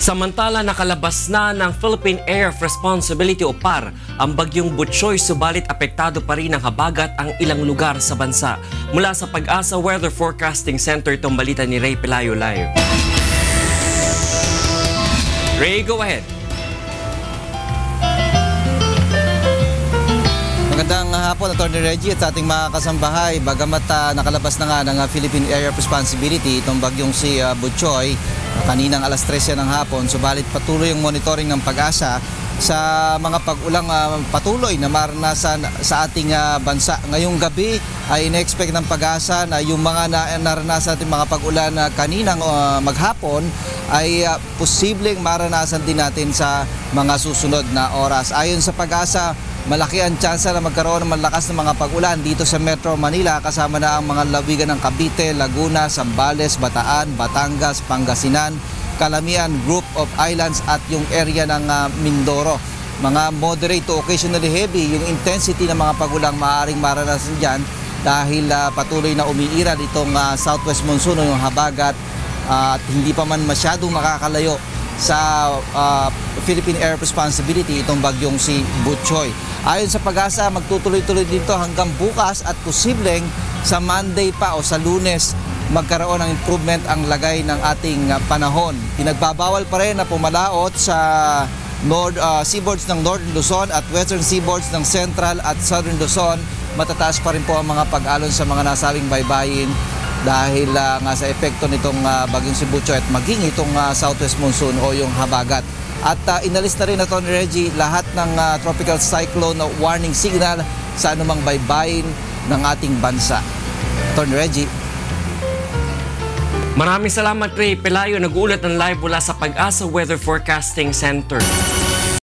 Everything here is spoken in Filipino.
Samantala, nakalabas na ng Philippine Area of Responsibility o PAR ang bagyong Butchoy, subalit apektado pa rin ng habagat ang ilang lugar sa bansa. Mula sa Pag-asa Weather Forecasting Center, itong balita ni Ray Pelayo live. Ray, go ahead. Magandang hapon, Atty. Reggie at sa ating mga kasambahay. Bagamat nakalabas na nga ng Philippine Area of Responsibility itong bagyong si Butchoy kaninang alas 13 ng hapon, subalit patuloy yung monitoring ng Pag-asa sa mga pag-ulang patuloy na maranasan sa ating bansa. Ngayong gabi ay in-expect ng Pag-asa na yung mga naranasan natin mga pag-ulan kaninang maghapon ay posibleng maranasan din natin sa mga susunod na oras. Ayon sa Pag-asa, malaki ang tsansa na magkaroon ng malakas na mga pag-ulan dito sa Metro Manila, kasama na ang mga lawigan ng Cavite, Laguna, Zambales, Bataan, Batangas, Pangasinan, Calamian, Group of Islands at yung area ng Mindoro. Mga moderate to occasionally heavy yung intensity ng mga pag-ulang maaaring maranasan dyan dahil patuloy na umiiral itong southwest monsoon o yung habagat at hindi pa man masyadong makakalayo sa Philippine Air Responsibility itong bagyong si Butchoy. Ayon sa Pag-asa, magtutuloy-tuloy dito hanggang bukas at posibleng sa Monday pa o sa Lunes magkaroon ng improvement ang lagay ng ating panahon. Pinagbabawal pa rin na pumalaot sa seaboards ng Northern Luzon at Western seaboards ng Central at Southern Luzon. Matataas pa rin po ang mga pag-alon sa mga nasabing baybayin dahil nga sa epekto nitong bagyong si Butchoy at maging itong southwest monsoon o yung habagat. At inalis na rin na Atty. Reggie lahat ng tropical cyclone warning signal sa anumang baybayin ng ating bansa. Atty. Reggie. Maraming salamat, Ray Pelayo. Nag-uulat ng live mula sa Pag-asa Weather Forecasting Center.